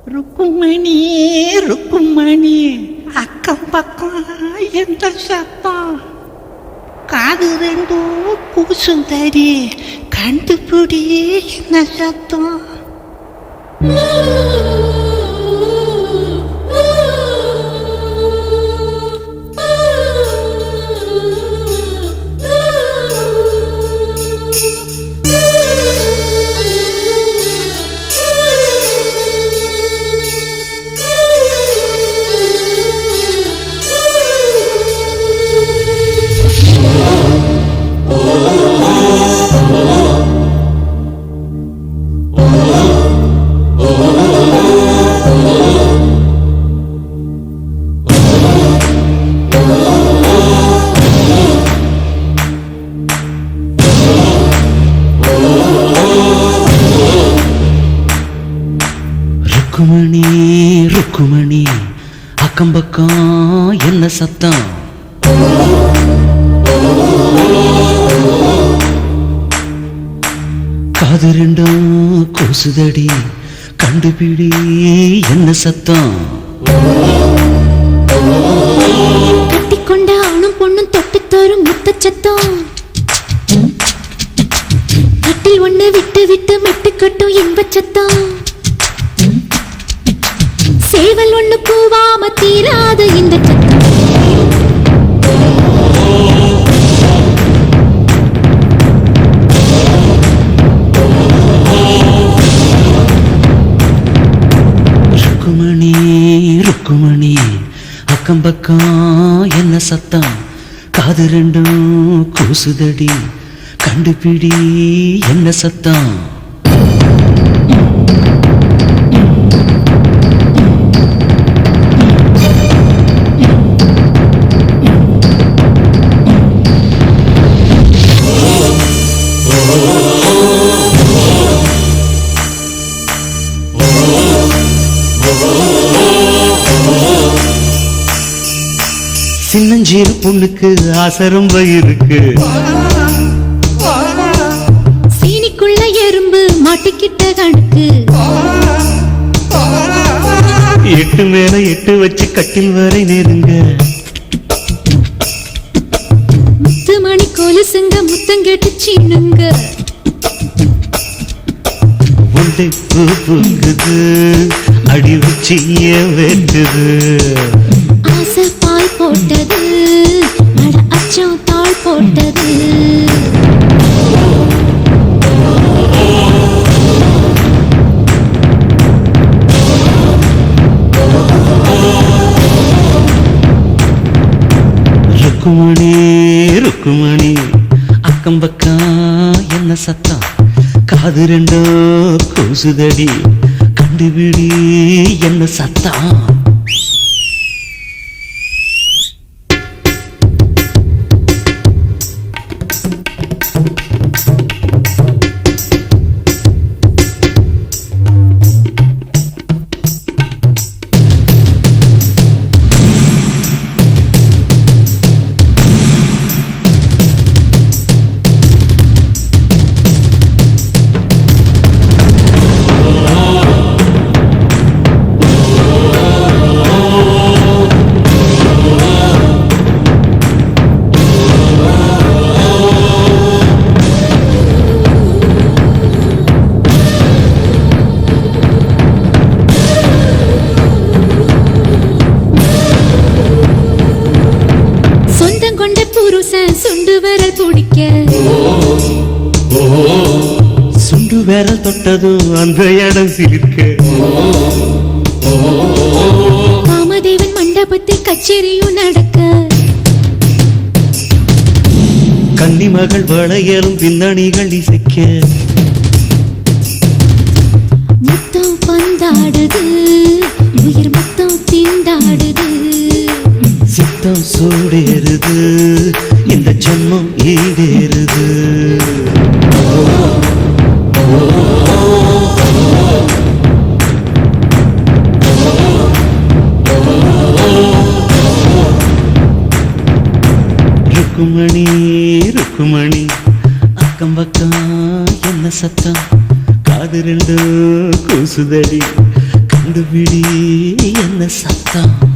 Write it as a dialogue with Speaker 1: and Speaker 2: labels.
Speaker 1: ருக்குமணி ருக்குமணி, அக்கம் பக்கம் எந்த சத்தம்? காது ரெண்டும் கூசும் தரி, கண்டுபிடி என்ன சத்தம்?
Speaker 2: ருக்குமணி ருக்குமணி, அக்கம் பக்கம் என்ன சத்தம்? காது ரெண்டும் கூசுதடி, கண்டுபிடி என்ன சத்தம்?
Speaker 3: கட்டிக்கொண்ட ஆணும் பொண்ணும் தொட்டு தரும் முத்த சத்தம். கட்டில் ஒண்ணு விட்டு விட்டு மெட்டு கட்டும் இன்ப சத்தம். சேவல் ஒண்ணு கூவாம தீராத இந்த சத்தம்.
Speaker 2: ருக்குமணி ருக்குமணி, அக்கம் பக்கம் என்ன சத்தம்? காது ரெண்டும் கூசுதடி, கண்டுபிடி என்ன சத்தம்? சின்னஞ்சீரு பொண்ணுக்கு ஆசை ரொம்ப இருக்கு.
Speaker 3: சீனிக்குள்ள எறும்பு மாட்டிக்கிட்ட கணக்கு.
Speaker 2: எட்டு மேல எட்டு வச்சு கட்டில் வரை நெருங்க.
Speaker 3: முத்து மணி கொலுசுங்க முத்தங்கெட்டு சீனுங்க.
Speaker 2: உண்டை பூ பூக்குது, அடி வச்சிய வெட்டுது.
Speaker 3: ஆசை பால் போட்டது, அட அச்சம் தாழ் போட்டது.
Speaker 2: ருக்குமணி ருக்குமணி, அக்கம் பக்கம் என்ன சத்தம்? காது ரெண்டோ கூசுதடி, கண்டுபிடி என்ன சத்தம்?
Speaker 3: சுண்டு விரல் பிடிக்க,
Speaker 2: சுண்டு விரல் தொட்டதும் அந்த இடம் சிரிக்க.
Speaker 3: காமதேவன் மண்டபத்தில் கச்சேரியும் நடக்க.
Speaker 2: கன்னிமகள் வளையலும் பின்னணிகள் இசைக்க.
Speaker 3: முத்தம் பந்தாடுது, உயிர் முத்தம் திண்டாடுது.
Speaker 2: சித்தம் சூடேறுது, இந்த ஜன்மம் ஈடேறுது. ருக்குமணி ருக்குமணி, அக்கம் பக்கம் என்ன சத்தம்? காது ரெண்டு கூசுதடி, கண்டுபிடி என்ன சத்தம்